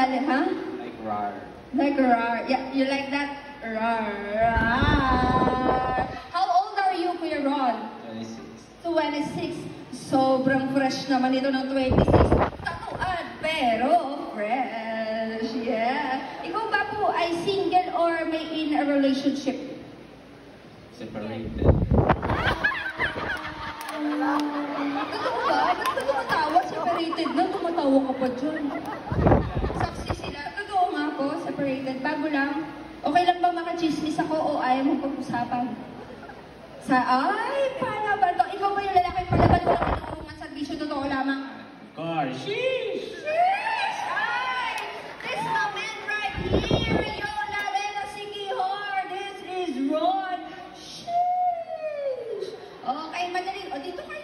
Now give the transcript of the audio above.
Like, huh? Like rar. Like rar. Yeah, you like that? Rar. How old are you, Kuya Ron? 26. 26. Sobrang fresh naman ito ng 26. Tatuan, pero fresh. Yeah. Ikaw ba po ay single or may in a relationship? Separated. Totoo ba? Ba't ka tumatawa? Separated na, tumatawa ka pa dyan. Saksi sila. Totoo nga po, separated. Bago lang. Okay lang ba makachismis ako o ayaw mong pag-usapan? Ay, paano ba ito? Ikaw ba yung lalaki palaban mo ng tinurungan servisyo? Totoo lamang. Of course. Sheesh! Sheesh! Ay! This my man right here! Yo, Lavena Sikihor! This is Ron! Sheesh! Okay, madali. O, dito kayo.